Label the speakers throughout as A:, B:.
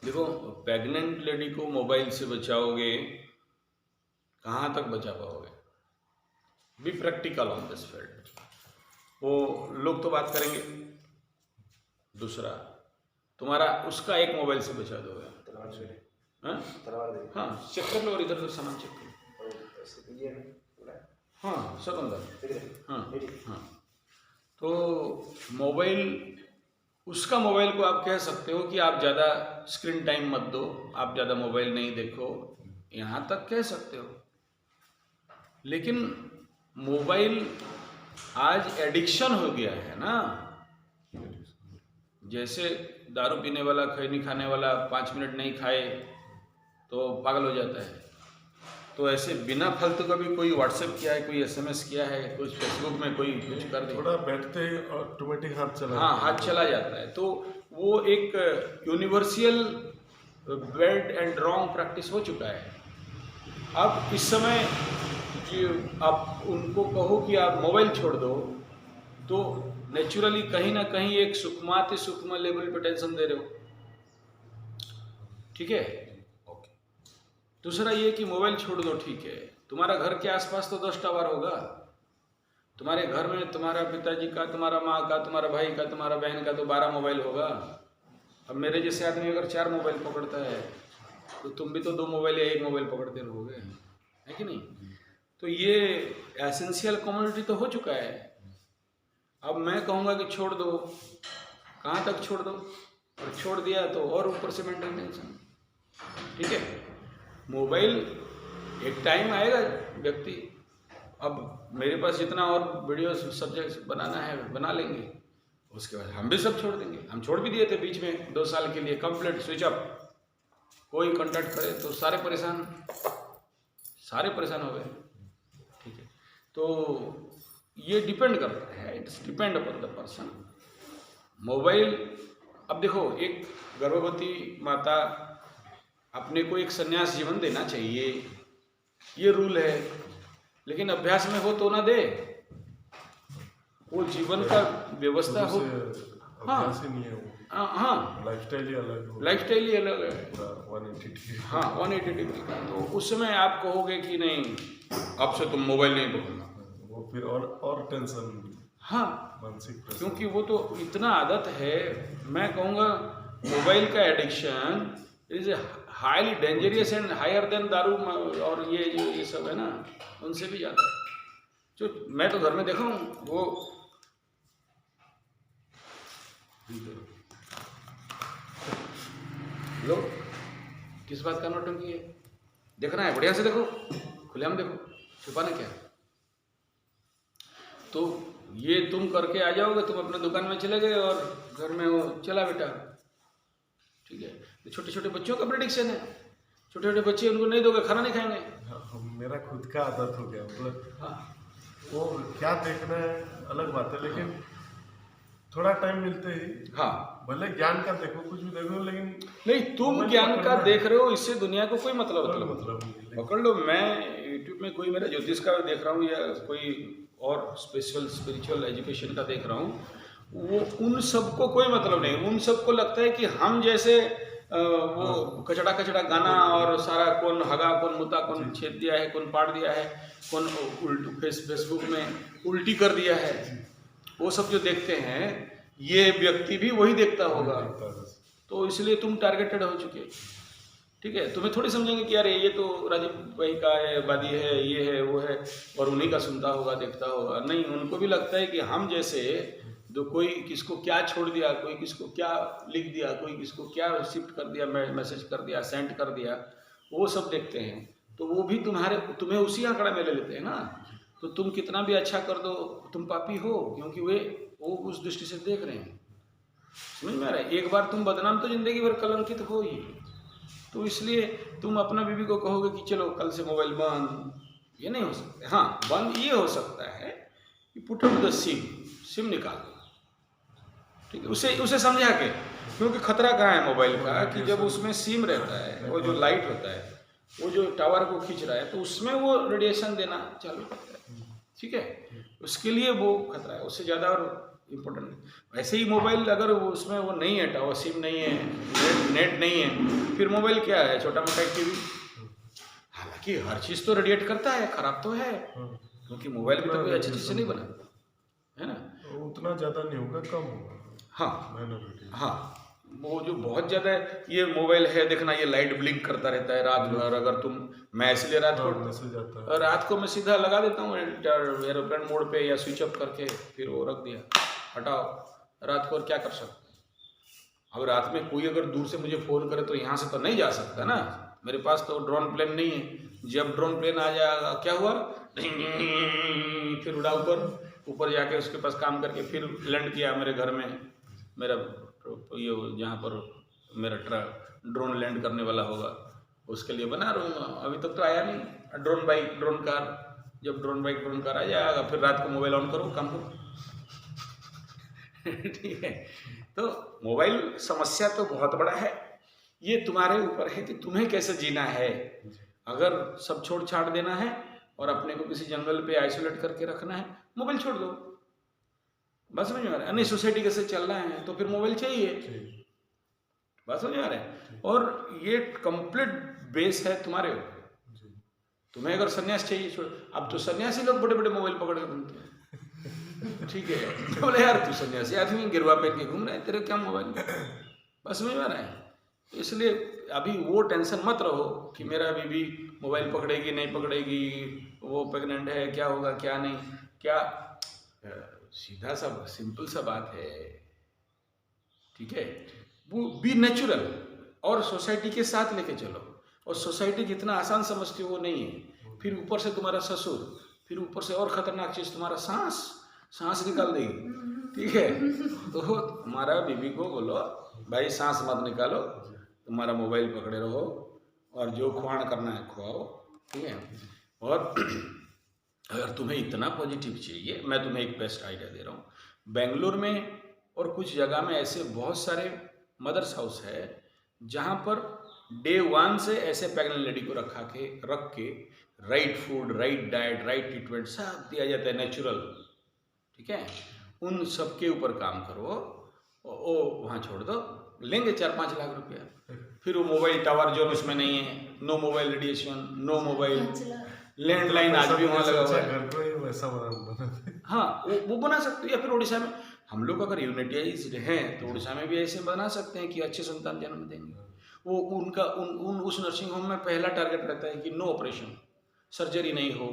A: देखो, pregnant lady को mobile से बचाओगे, कहाँ तक बचा पाओगे? Be practical on this field. वो लोग तो बात करेंगे, दूसरा तुम्हारा उसका एक मोबाइल से बचा दोगे। हाँ हाँ, चेक कर लो और इधर उधर सामान चेक कर लो। हाँ, सब अंदर। हाँ हाँ, तो मोबाइल, उसका मोबाइल को आप कह सकते हो कि आप ज़्यादा स्क्रीन टाइम मत दो, आप ज़्यादा मोबाइल नहीं देखो, यहाँ तक कह सकते हो। लेकिन मोबाइल आज एडिक्शन हो गया है ना। जैसे दारू पीने वाला, खैनी खाने वाला 5 मिनट नहीं खाए तो पागल हो जाता है, तो ऐसे बिना फालतू का भी कोई व्हाट्सएप किया है, कोई एसएमएस किया है, कुछ फेसबुक में कोई कुछ कर दे,
B: थोड़ा बैठते ही ऑटोमेटिक हाथ चला
A: हाँ हाथ चला जाता है। तो वो एक universal bad and wrong practice हो चुका है। अब इस समय जो आप उनको कहो कि आप मोबाइल छोड़ दो, तो नेचुरली कहीं ना कहीं एक सूक्ष्माति सूक्ष्म लेवल पे टेंशन दे रहे हो, ठीक है। ओके, दूसरा ये कि मोबाइल छोड़ दो, ठीक है, तुम्हारा घर के आसपास तो 10 टावर होगा। तुम्हारे घर में तुम्हारा पिताजी का, तुम्हारा माँ का, तुम्हारा भाई का, तुम्हारा बहन का तो 12 मोबाइल होगा। अब मेरे जैसे आदमी अगर 4 मोबाइल पकड़ता है तो तुम भी तो 2 मोबाइल या 1 मोबाइल पकड़ते रहोगे, है कि नहीं। तो ये एसेंशियल कमोडिटी तो हो चुका है। अब मैं कहूँगा कि छोड़ दो, कहाँ तक छोड़ दो, और छोड़ दिया तो और ऊपर से मेंटल टेंशन, ठीक है। मोबाइल एक टाइम आएगा व्यक्ति, अब मेरे पास जितना और वीडियो सब्जेक्ट बनाना है बना लेंगे, उसके बाद हम भी सब छोड़ देंगे। हम छोड़ भी दिए थे बीच में 2 साल के लिए कंप्लीट स्विच ऑफ। कोई कांटेक्ट करे तो सारे परेशान हो गए, ठीक है। तो ये डिपेंड करता है, it's depend upon the person. Mobile, अब देखो, एक गर्भवती माता अपने को एक संन्यास जीवन देना चाहिए, ये रूल है, लेकिन अभ्यास में हो तो ना दे, वो जीवन का व्यवस्था हो। हाँ
B: नहीं है वो,
A: हाँ,
B: लाइफस्टाइल ही अलग है,
A: लाइफस्टाइल ही अलग है,
B: 180 डिग्री।
A: हाँ 180 डिग्री का। तो उस समय आप कहोगे कि नहीं, अब से तुम मोबाइल नहीं पकड़ना,
B: वो फिर और टेंशन,
A: हाँ,
B: मानसिक प्रेशर।
A: क्योंकि वो तो इतना आदत है। मैं कहूँगा मोबाइल का addiction is highly dangerous and higher than दारू और ये जो ये सब है ना, उनसे भी ज़्यादा है। जो मैं तो घर में देखा हूँ, वो लो, किस बात का नौटंकी है, देखना है बढ़िया से देखो, खुलेआम देखो, छुपाना क्या। तो ये तुम करके आ जाओगे, तुम अपने दुकान में चले गए और घर में वो चला बेटा, ठीक है। तो छोटे छोटे बच्चों का प्रेडिक्शन है, छोटे छोटे बच्चे, उनको नहीं दोगे खाना नहीं खाएंगे।
B: मेरा खुद का आदत हो गया, मतलब
A: हाँ,
B: वो क्या देखना है अलग बात है, लेकिन थोड़ा टाइम मिलते ही,
A: हाँ,
B: भले ज्ञान का देखो, कुछ भी देखो, लेकिन
A: नहीं, तुम ज्ञान का देख रहे हो, इससे दुनिया को कोई मतलब
B: नहीं।
A: पकड़ लो। मैं यूट्यूब में कोई मेरा ज्योतिष का देख रहा हूँ या कोई और स्पेशल स्पिरिचुअल एजुकेशन का देख रहा हूँ, वो उन सबको कोई मतलब नहीं। उन सबको लगता है कि हम जैसे वो कचड़ा गाना, और सारा कौन हगा, कौन मुता, कौन छेद दिया है, कौन पाट दिया है, कौन फेसबुक में उल्टी कर दिया है, वो सब जो देखते हैं, ये व्यक्ति भी वही देखता होगा। तो इसलिए तुम टारगेटेड हो चुके, ठीक है। तुम्हें थोड़ी समझेंगे कि यार ये तो राजीव भाई का है, वादी है, ये है, वो है, और उन्हीं का सुनता होगा, देखता होगा। नहीं, उनको भी लगता है कि हम जैसे जो कोई किसको क्या छोड़ दिया, कोई किसको क्या लिख दिया, कोई किसको क्या शिफ्ट कर दिया, मैसेज कर दिया, सेंड कर दिया, वो सब देखते हैं। तो वो भी तुम्हें उसी आंकड़ा में ले लेते हैं ना। तो तुम कितना भी अच्छा कर दो, तुम पापी हो, क्योंकि वो उस दृष्टि से देख रहे हैं। समझ में आ रहा है? एक बार तुम बदनाम तो जिंदगी भर कलंकित हो ही। तो इसलिए तुम अपना बीवी को कहोगे कि चलो कल से मोबाइल बंद, ये नहीं हो सकता। हाँ, बंद ये हो सकता है कि पुट आउट द सिम निकाल दो, ठीक है, उसे समझा के। क्योंकि खतरा कहाँ है मोबाइल का, कि जब उसमें सिम रहता है, वो जो लाइट होता है, वो जो टावर को खींच रहा है, तो उसमें वो रेडिएशन देना चालू करता है, ठीक है। उसके लिए वो खतरा है, उससे ज़्यादा और इम्पोर्टेंट। वैसे ही मोबाइल अगर उसमें वो नहीं है, टावर सिम नहीं है, नेट नहीं है, फिर मोबाइल क्या है, छोटा मोटा एक टीवी। हालांकि हर चीज़ तो रेडिएट करता है, खराब तो है, क्योंकि मोबाइल भी तो कोई अच्छी चीज़ से नहीं बना है ना।
B: उतना ज़्यादा नहीं होगा, कम होगा।
A: हाँ
B: माइनॉरिटी।
A: हाँ, वो जो बहुत ज़्यादा है, ये मोबाइल है देखना, ये लाइट ब्लिंक करता रहता है रात भर। अगर तुम, मैं इसलिए
B: मैसेज आता है।
A: रात को मैं सीधा लगा देता हूँ एरोप्लेन मोड पे या स्विच ऑफ करके, फिर वो रख दिया, हटाओ। रात को और क्या कर सकते हैं। अब रात में कोई अगर दूर से मुझे फ़ोन करे तो यहाँ से तो नहीं जा सकता ना, मेरे पास तो ड्रोन प्लेन नहीं है। जब ड्रोन प्लेन आ जाएगा, क्या हुआ, फिर उड़ा ऊपर जाके उसके पास काम करके फिर लैंड किया मेरे घर में। मेरा ये जहाँ पर मेरा ड्रोन लैंड करने वाला होगा, उसके लिए बना रहूँगा। अभी तक तो आया नहीं ड्रोन बाइक, ड्रोन कार। जब ड्रोन बाइक, ड्रोन कार आ जाएगा, फिर रात को मोबाइल ऑन करो, काम करो। ठीक है। तो मोबाइल समस्या तो बहुत बड़ा है, ये तुम्हारे ऊपर है कि तुम्हें कैसे जीना है। अगर सब छोड़ छाड़ देना है और अपने को किसी जंगल पे आइसोलेट करके रखना है, मोबाइल छोड़ दो, बस समझ में आ रहा है। नहीं सोसाइटी कैसे चल रहा है तो फिर मोबाइल चाहिए, बस समझ में आ रहा है। और ये कंप्लीट बेस है तुम्हारे ऊपर। तुम्हें अगर सन्यास चाहिए, छोड़, अब तो सन्यासी लोग बड़े बड़े मोबाइल पकड़ के घूमते हैं। ठीक है, तो बोले यार तू सन्यासी आदमी गिरवा पहन के घूम रहा है, तेरे क्या मोबाइल, बस समझ में आ रहा है। तो इसलिए अभी वो टेंशन मत रहो कि मेरा बीवी मोबाइल पकड़ेगी नहीं पकड़ेगी, वो प्रेग्नेंट है, क्या होगा क्या नहीं, क्या सीधा सा सिंपल सा बात है। ठीक है, वो बी नेचुरल और सोसाइटी के साथ लेके चलो। और सोसाइटी जितना आसान समझती हो वो नहीं है। फिर ऊपर से तुम्हारा ससुर, फिर ऊपर से और खतरनाक चीज़ तुम्हारा सांस निकाल देगी। ठीक है, तो तुम्हारा बीवी को बोलो भाई सांस मत निकालो, तुम्हारा मोबाइल पकड़े रहो और जो खुआन करना है खुआओ। ठीक है, और अगर तुम्हें इतना पॉजिटिव चाहिए, मैं तुम्हें एक बेस्ट आइडिया दे रहा हूँ। बेंगलोर में और कुछ जगह में ऐसे बहुत सारे मदर्स हाउस है जहाँ पर डे 1 से ऐसे प्रेग्नेंट लेडी को रख के right food, right diet, right treatment सब दिया जाता है, नेचुरल। ठीक है, उन सब के ऊपर काम करो, ओ वहाँ छोड़ दो, लेंगे 4-5 लाख रुपया। फिर वो मोबाइल टावर जो उसमें नहीं है, no mobile radiation, no mobile, landline आज भी वहाँ लगा हुआ है।
B: घर को ही वैसा बना।
A: हाँ, वो बना सकते हैं। या फिर उड़ीसा में हम लोग अगर यूनिटाइज्ड हैं तो उड़ीसा में भी ऐसे बना सकते हैं कि अच्छे संतान जन्म देंगे। वो उनका उस नर्सिंग होम में पहला टारगेट रहता है कि नो ऑपरेशन, सर्जरी नहीं हो,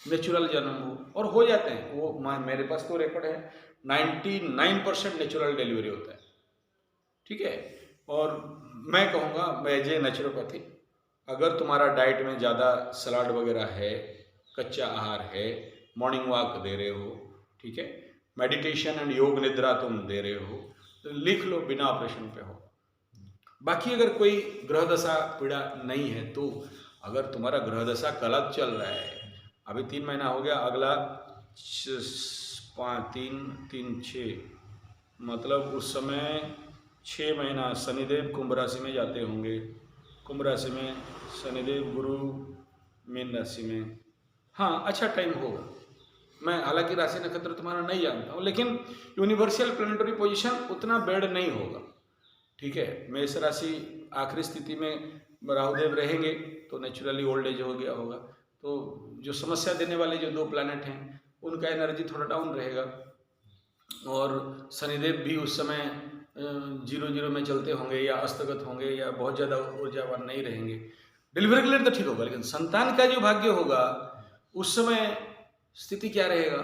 A: नेचुरल जन्म हो, और हो जाते हैं वो। मेरे पास तो रिकॉर्ड है 99% नेचुरल डिलीवरी होता है। ठीक है, और मैं कहूँगा एज ए नेचुरोपैथी, अगर तुम्हारा डाइट में ज़्यादा सलाद वगैरह है, कच्चा आहार है, मॉर्निंग वॉक दे रहे हो, ठीक है, मेडिटेशन एंड योग निद्रा तुम दे रहे हो, तो लिख लो बिना ऑपरेशन पे हो। बाकी अगर कोई ग्रह दशा पीड़ा नहीं है तो, अगर तुम्हारा ग्रह दशा गलत चल रहा है, अभी 3 महीना हो गया, अगला 3-3-6 मतलब उस समय 6 महीना शनिदेव कुंभ राशि में जाते होंगे। कुंभ राशि में शनिदेव गुरु मीन राशि में, हाँ अच्छा टाइम होगा। मैं हालांकि राशि नक्षत्र तुम्हारा नहीं जानता हूँ, लेकिन यूनिवर्सल प्लैनेटरी पोजीशन उतना बैड नहीं होगा। ठीक है, मेष राशि आखिरी स्थिति में राहुदेव रहेंगे तो नेचुरली ओल्ड एज हो गया होगा, तो जो समस्या देने वाले जो 2 प्लैनेट हैं उनका एनर्जी थोड़ा डाउन रहेगा। और शनिदेव भी उस समय 0-0 में चलते होंगे या अस्तगत होंगे या बहुत ज़्यादा ऊर्जावान नहीं रहेंगे। डिलीवरी के लिए तो ठीक होगा, लेकिन संतान का जो भाग्य होगा उस समय स्थिति क्या रहेगा।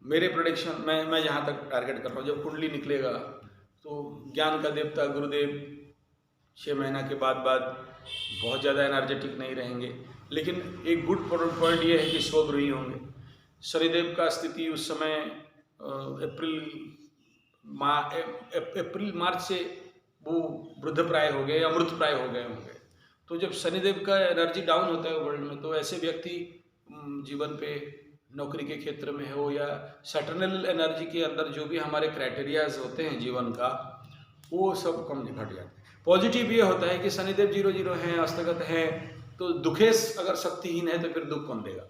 A: मेरे प्रोडिक्शन, मैं जहाँ तक टारगेट कर रहा हूँ, जब कुंडली निकलेगा तो ज्ञान का देवता गुरुदेव 6 महीना के बाद बहुत ज़्यादा एनर्जेटिक नहीं रहेंगे, लेकिन एक गुड पॉइंट ये है कि स्वगृही होंगे। शनिदेव का स्थिति उस समय अप्रैल मार्च से वो वृद्ध प्राय हो गए या मृत प्राय हो गए होंगे। तो जब शनिदेव का एनर्जी डाउन होता है वर्ल्ड में, तो ऐसे व्यक्ति जीवन पे, नौकरी के क्षेत्र में हो या सैटर्नल एनर्जी के अंदर जो भी हमारे क्राइटेरियाज होते हैं जीवन का, वो सब कम घट जाते हैं। पॉजिटिव ये होता है कि शनिदेव 0-0 हैं, अस्तगत हैं, तो दुखेश अगर शक्तिहीन है तो फिर दुख कौन देगा।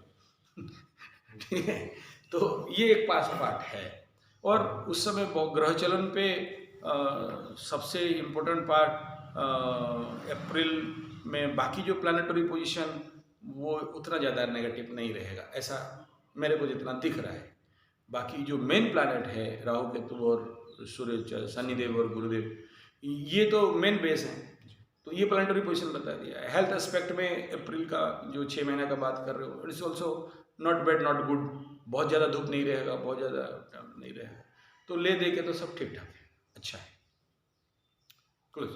A: ठीक है, तो ये एक पास पार्ट है। और उस समय ग्रह चलन पे सबसे इम्पोर्टेंट पार्ट अप्रैल में बाकी जो प्लानिटरी पोजीशन वो उतना ज़्यादा नेगेटिव नहीं रहेगा, ऐसा मेरे को जितना दिख रहा है। बाकी जो मेन प्लैनेट है राहु केतु और सूर्य शनिदेव और गुरुदेव, ये तो मेन बेस हैं। तो ये प्लानिटरी पोजीशन बता दिया है। हेल्थ एस्पेक्ट में अप्रैल का जो 6 महीने का बात कर रहे हो, it's also not bad not good. बहुत ज़्यादा धूप नहीं रहेगा, बहुत ज़्यादा नहीं रहेगा, तो ले दे के तो सब ठीक ठाक है, अच्छा है। क्लोज।